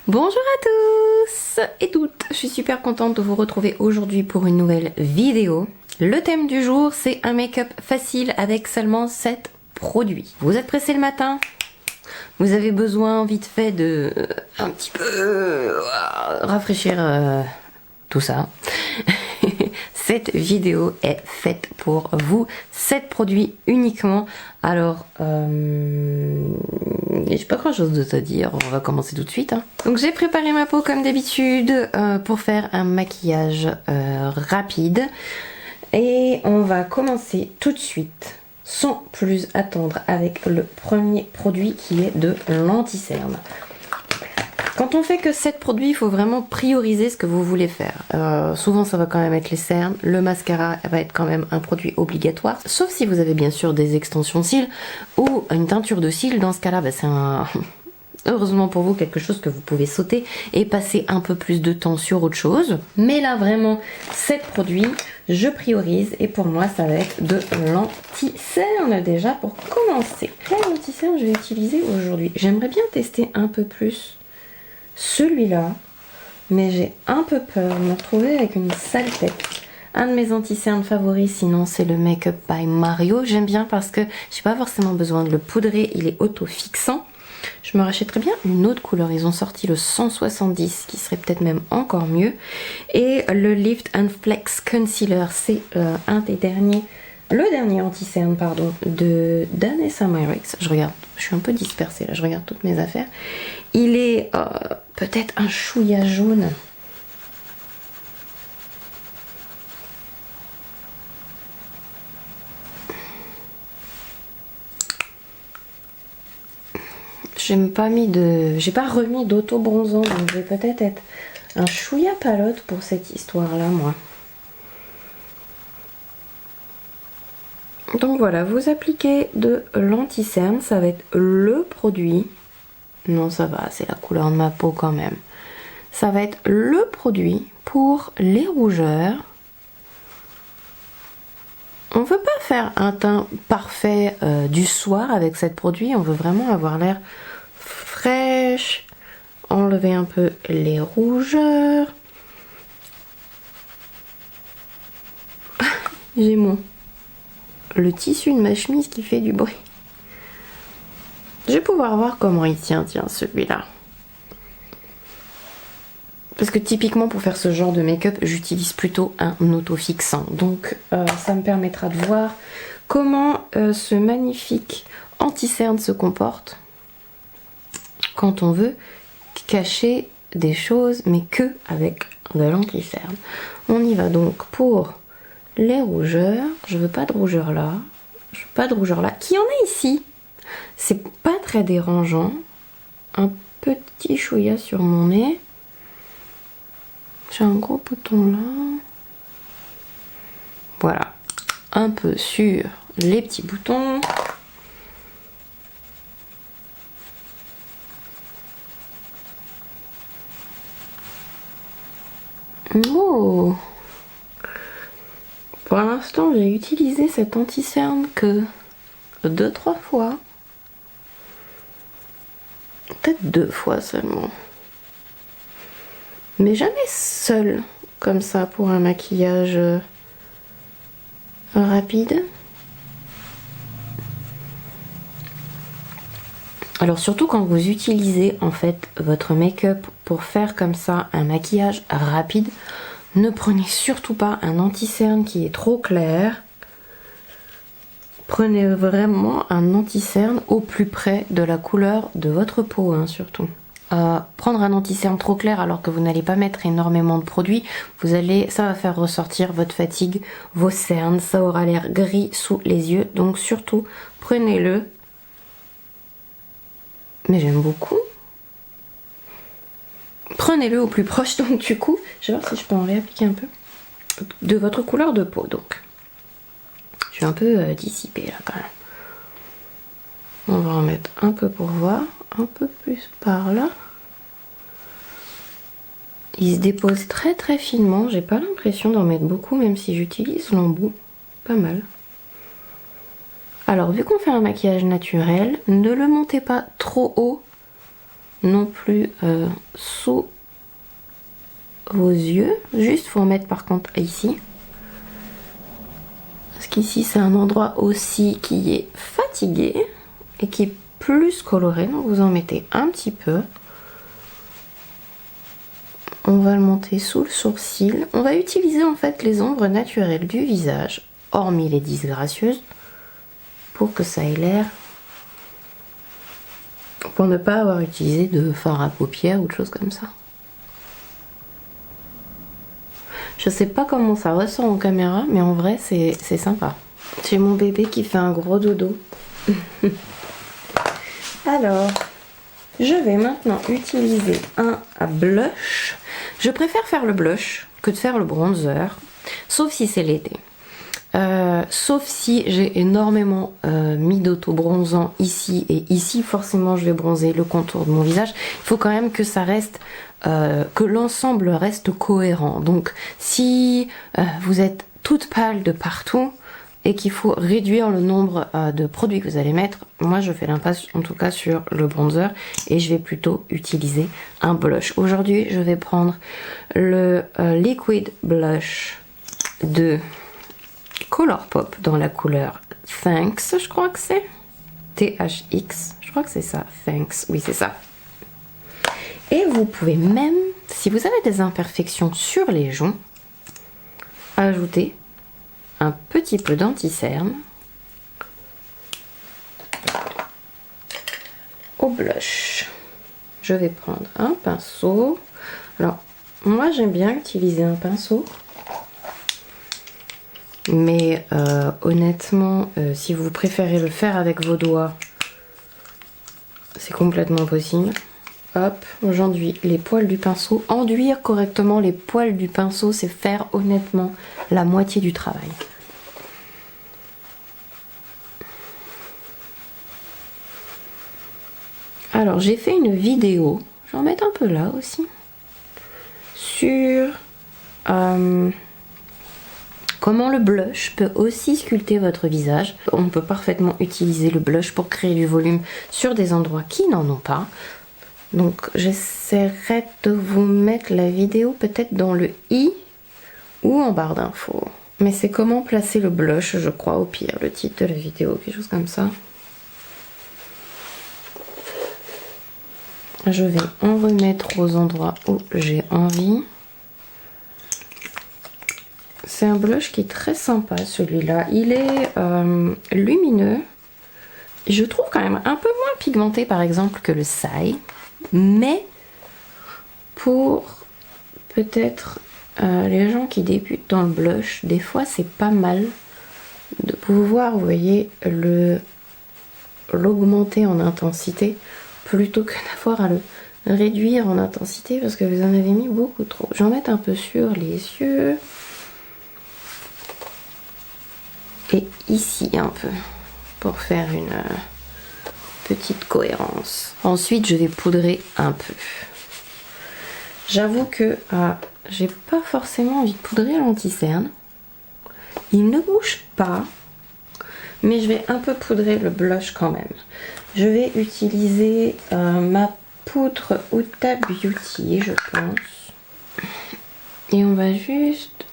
Bonjour à tous et toutes, je suis super contente de vous retrouver aujourd'hui pour une nouvelle vidéo. Le thème du jour, c'est un make-up facile avec seulement 7 produits. Vous êtes pressé le matin? Vous avez besoin vite fait de un petit peu rafraîchir tout ça. Cette vidéo est faite pour vous, 7 produits uniquement. Alors, j'ai pas grand chose de te dire, on va commencer tout de suite. Donc j'ai préparé ma peau comme d'habitude pour faire un maquillage rapide. Et on va commencer tout de suite, sans plus attendre, avec le premier produit qui est de l'anti-cerne. Quand on fait que 7 produits, il faut vraiment prioriser ce que vous voulez faire. Souvent ça va quand même être les cernes, le mascara va être quand même un produit obligatoire, sauf si vous avez bien sûr des extensions de cils ou une teinture de cils. Dans ce cas là, c'est heureusement pour vous quelque chose que vous pouvez sauter et passer un peu plus de temps sur autre chose. Mais là vraiment 7 produits, je priorise et pour moi ça va être de l'anti-cerne déjà pour commencer. Quel anti-cerne je vais utiliser aujourd'hui? J'aimerais bien tester un peu plus celui-là, mais j'ai un peu peur de me retrouver avec une sale tête. Un de mes anti-cernes favoris sinon c'est le Make Up by Mario. J'aime bien parce que j'ai pas forcément besoin de le poudrer, il est auto-fixant. Je me rachèterais bien une autre couleur, ils ont sorti le 170 qui serait peut-être même encore mieux. Et le Lift and Flex Concealer, c'est un des derniers, le dernier anti-cerne pardon, de Danessa Myricks. Je regarde, je suis un peu dispersée là, je regarde toutes mes affaires. Il est peut-être un chouïa jaune. J'ai pas remis d'auto-bronzant, donc je vais peut-être être un chouïa palote pour cette histoire-là, moi. Donc voilà, vous appliquez de l'anti-cerne, ça va être le produit. Non, ça va, c'est la couleur de ma peau quand même. Ça va être le produit pour les rougeurs. On veut pas faire un teint parfait du soir avec cette produit, on veut vraiment avoir l'air fraîche, enlever un peu les rougeurs. J'ai le tissu de ma chemise qui fait du bruit. Je vais pouvoir voir comment il tient, tiens, celui-là. Parce que typiquement pour faire ce genre de make-up, j'utilise plutôt un auto-fixant. Donc ça me permettra de voir comment ce magnifique anti-cerne se comporte quand on veut cacher des choses, mais que avec de l'anti-cerne. On y va donc pour les rougeurs. Je veux pas de rougeur là. Je veux pas de rougeur là. Qui en a ici? C'est pas très dérangeant. Un petit chouïa sur mon nez. J'ai un gros bouton là. Voilà. Un peu sur les petits boutons. Oh! Pour l'instant, j'ai utilisé cet anti-cerne que 2-3 fois. Peut-être 2 fois seulement. Mais jamais seul comme ça pour un maquillage rapide. Alors surtout quand vous utilisez en fait votre make-up pour faire comme ça un maquillage rapide, ne prenez surtout pas un anti-cerne qui est trop clair. Prenez vraiment un anti-cerne au plus près de la couleur de votre peau, hein, surtout. Prendre un anti-cerne trop clair alors que vous n'allez pas mettre énormément de produits, ça va faire ressortir votre fatigue, vos cernes, ça aura l'air gris sous les yeux. Donc surtout, prenez-le. Mais j'aime beaucoup. Prenez-le au plus proche, donc du coup, je vais voir si je peux en réappliquer un peu de votre couleur de peau, donc. Je suis un peu dissipée là quand même. On va en mettre un peu pour voir, un peu plus par là. Il se dépose très très finement, j'ai pas l'impression d'en mettre beaucoup même si j'utilise l'embout, pas mal. Alors vu qu'on fait un maquillage naturel, ne le montez pas trop haut non plus sous vos yeux. Juste faut en mettre par contre ici. Parce qu'ici c'est un endroit aussi qui est fatigué et qui est plus coloré. Donc vous en mettez un petit peu. On va le monter sous le sourcil. On va utiliser en fait les ombres naturelles du visage, hormis les disgracieuses, pour que ça ait l'air, pour ne pas avoir utilisé de fard à paupières ou de choses comme ça. Je sais pas comment ça ressort en caméra, mais en vrai c'est sympa. J'ai mon bébé qui fait un gros dodo. Alors, je vais maintenant utiliser un blush. Je préfère faire le blush que de faire le bronzer, sauf si c'est l'été. Sauf si j'ai énormément mis d'auto-bronzant ici et ici, forcément je vais bronzer le contour de mon visage. Il faut quand même que ça reste, que l'ensemble reste cohérent. Donc si vous êtes toute pâle de partout et qu'il faut réduire le nombre de produits que vous allez mettre, moi je fais l'impasse en tout cas sur le bronzer et je vais plutôt utiliser un blush. Aujourd'hui je vais prendre le Liquid Blush de Colourpop dans la couleur Thanks, je crois que c'est THX, je crois que c'est ça, Thanks, oui c'est ça. Et vous pouvez même, si vous avez des imperfections sur les joues, ajouter un petit peu d'anti-cerne au blush. Je vais prendre un pinceau. Alors, moi j'aime bien utiliser un pinceau. Mais honnêtement, si vous préférez le faire avec vos doigts, c'est complètement possible. Hop, j'enduis les poils du pinceau. Enduire correctement les poils du pinceau, c'est faire honnêtement la moitié du travail. Alors, j'ai fait une vidéo, je vais en mettre un peu là aussi, sur comment le blush peut aussi sculpter votre visage. On peut parfaitement utiliser le blush pour créer du volume sur des endroits qui n'en ont pas. Donc j'essaierai de vous mettre la vidéo peut-être dans le i ou en barre d'infos. Mais c'est comment placer le blush, je crois, au pire, le titre de la vidéo, quelque chose comme ça. Je vais en remettre aux endroits où j'ai envie. C'est un blush qui est très sympa celui-là. Il est lumineux. Je trouve quand même un peu moins pigmenté par exemple que le Sai. Mais pour peut-être les gens qui débutent dans le blush, des fois c'est pas mal de pouvoir, vous voyez, l'augmenter en intensité plutôt que d'avoir à le réduire en intensité parce que vous en avez mis beaucoup trop. J'en mets un peu sur les yeux. Et ici un peu pour faire une petite cohérence. Ensuite je vais poudrer un peu. J'avoue que j'ai pas forcément envie de poudrer l'anti-cerne. Il ne bouge pas, mais je vais un peu poudrer le blush quand même. Je vais utiliser ma poudre Huda Beauty, je pense. Et on va juste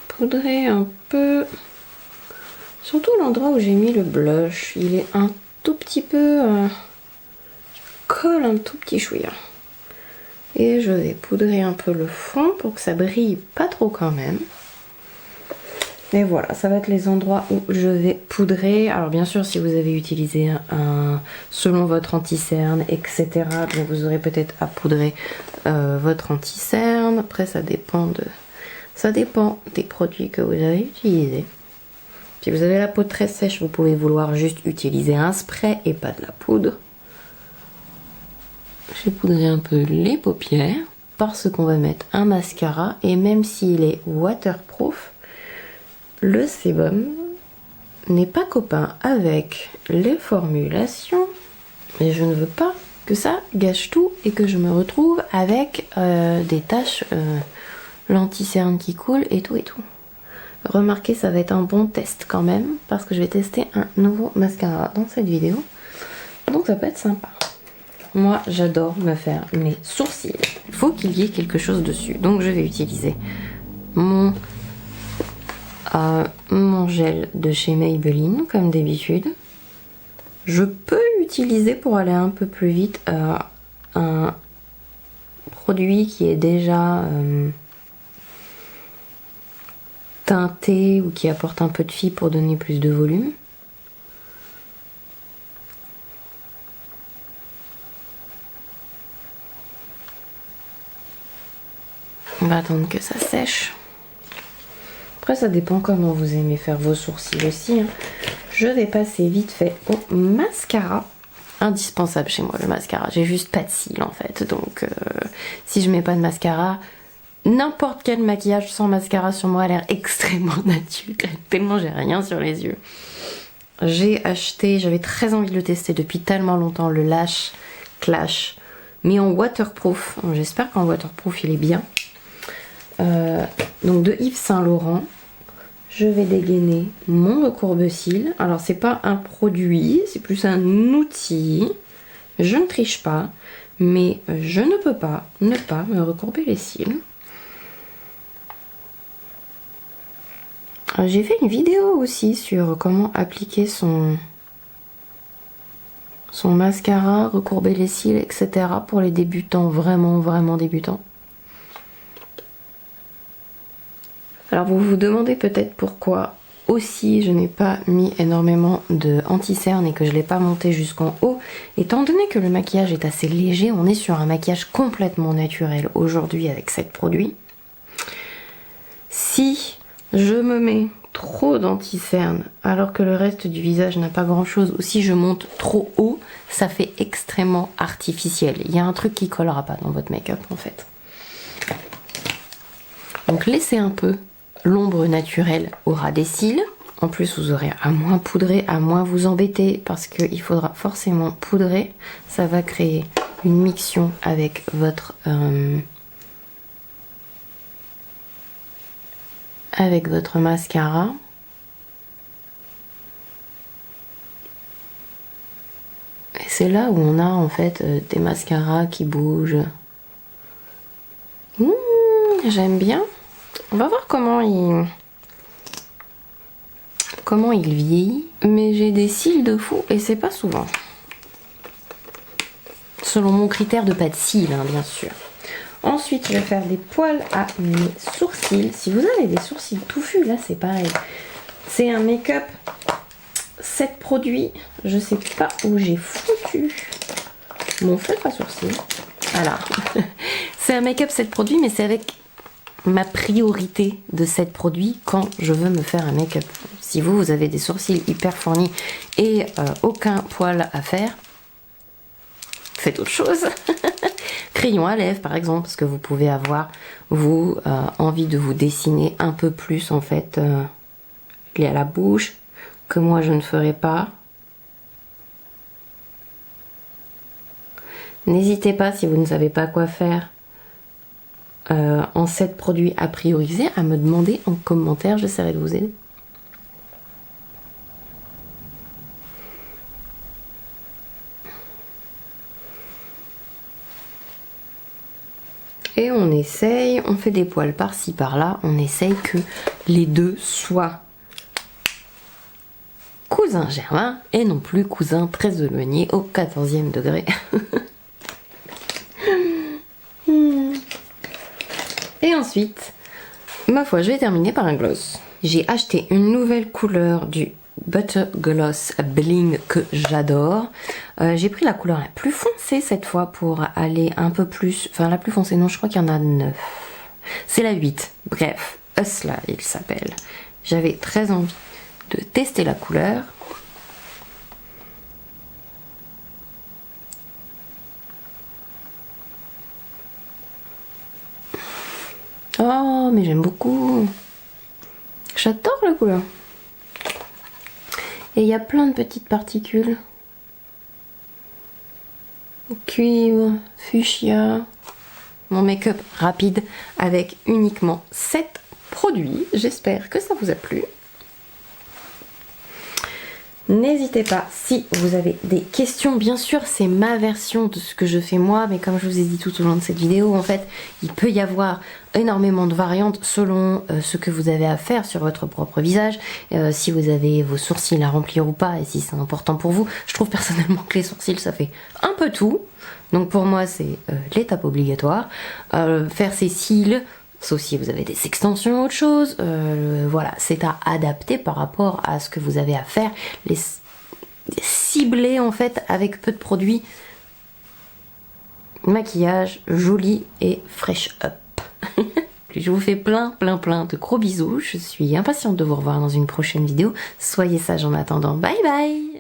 poudrer un peu, surtout l'endroit où j'ai mis le blush. Il est un tout petit peu, colle un tout petit chouïa. Et je vais poudrer un peu le fond pour que ça brille pas trop quand même. Et voilà, ça va être les endroits où je vais poudrer. Alors bien sûr, si vous avez utilisé selon votre anti-cerne, etc., donc vous aurez peut-être à poudrer votre anti-cerne. Après, ça dépend des produits que vous avez utilisés. Si vous avez la peau très sèche, vous pouvez vouloir juste utiliser un spray et pas de la poudre. J'ai poudré un peu les paupières parce qu'on va mettre un mascara et même s'il est waterproof, le sébum n'est pas copain avec les formulations. Mais je ne veux pas que ça gâche tout et que je me retrouve avec des taches, l'anti-cerne qui coule et tout et tout. Remarquez, ça va être un bon test quand même parce que je vais tester un nouveau mascara dans cette vidéo. Donc ça peut être sympa. Moi, j'adore me faire mes sourcils. Il faut qu'il y ait quelque chose dessus. Donc, je vais utiliser mon gel de chez Maybelline, comme d'habitude. Je peux utiliser, pour aller un peu plus vite, un produit qui est déjà teinté ou qui apporte un peu de fille pour donner plus de volume. On va attendre que ça sèche. Après, ça dépend comment vous aimez faire vos sourcils aussi, hein. Je vais passer vite fait au mascara. Indispensable chez moi, le mascara. J'ai juste pas de cils en fait. Donc, si je mets pas de mascara, n'importe quel maquillage sans mascara sur moi a l'air extrêmement naturel. Tellement j'ai rien sur les yeux. J'ai acheté, j'avais très envie de le tester depuis tellement longtemps, le Lash Clash, mais en waterproof. J'espère qu'en waterproof il est bien. Donc de Yves Saint Laurent. Je vais dégainer mon recourbe-cils. Alors c'est pas un produit, c'est plus un outil. Je ne triche pas, mais je ne peux pas ne pas me recourber les cils. J'ai fait une vidéo aussi sur comment appliquer son mascara, recourber les cils, etc. pour les débutants, vraiment débutants. Alors vous vous demandez peut-être pourquoi aussi je n'ai pas mis énormément de anti-cerne et que je ne l'ai pas monté jusqu'en haut. Étant donné que le maquillage est assez léger, on est sur un maquillage complètement naturel aujourd'hui avec cet produit. Si je me mets trop d'anti-cerne alors que le reste du visage n'a pas grand chose, ou si je monte trop haut, ça fait extrêmement artificiel. Il y a un truc qui collera pas dans votre make-up en fait. Donc laissez un peu l'ombre naturelle au ras des cils. En plus, vous aurez à moins poudrer, à moins vous embêter parce qu'il faudra forcément poudrer. Ça va créer une mixion avec votre mascara. Et c'est là où on a en fait des mascaras qui bougent. J'aime bien. On va voir comment il vieillit. Mais j'ai des cils de fou et c'est pas souvent. Selon mon critère de pas de cils, hein, bien sûr. Ensuite, je vais faire des poils à mes sourcils. Si vous avez des sourcils touffus, là c'est pareil. C'est un make-up 7 produits. Je sais pas où j'ai foutu mon feutre à sourcils. Voilà. C'est un make-up 7 produits, mais c'est avec ma priorité de 7 produits quand je veux me faire un make-up. Si vous avez des sourcils hyper fournis et aucun poil à faire, faites autre chose. Crayon à lèvres par exemple, parce que vous pouvez avoir vous envie de vous dessiner un peu plus en fait lié à la bouche, que moi je ne ferai pas. N'hésitez pas, si vous ne savez pas quoi faire en 7 produits à prioriser, à me demander en commentaire, j'essaierai de vous aider. Et on essaye, on fait des poils par-ci par-là, on essaye que les deux soient cousins germains et non plus cousins très éloignés au 14e degré. Et ensuite, ma foi, je vais terminer par un gloss. J'ai acheté une nouvelle couleur du Butter Gloss Bling que j'adore. J'ai pris la couleur la plus foncée cette fois pour aller un peu plus... Enfin, la plus foncée, non, je crois qu'il y en a 9. C'est la 8. Bref, Hustler, il s'appelle. J'avais très envie de tester la couleur. Oh, mais j'aime beaucoup. J'adore la couleur. Et il y a plein de petites particules. Cuivre, fuchsia. Mon make-up rapide avec uniquement 7 produits. J'espère que ça vous a plu. N'hésitez pas si vous avez des questions. Bien sûr, c'est ma version de ce que je fais moi, mais comme je vous ai dit tout au long de cette vidéo, en fait, il peut y avoir énormément de variantes selon ce que vous avez à faire sur votre propre visage, si vous avez vos sourcils à remplir ou pas, et si c'est important pour vous. Je trouve personnellement que les sourcils, ça fait un peu tout. Donc pour moi, c'est l'étape obligatoire. Faire ses cils, sauf si vous avez des extensions ou autre chose, voilà, c'est à adapter par rapport à ce que vous avez à faire, les cibler en fait avec peu de produits, maquillage joli et fresh up. Je vous fais plein de gros bisous, je suis impatiente de vous revoir dans une prochaine vidéo, soyez sages en attendant, bye bye.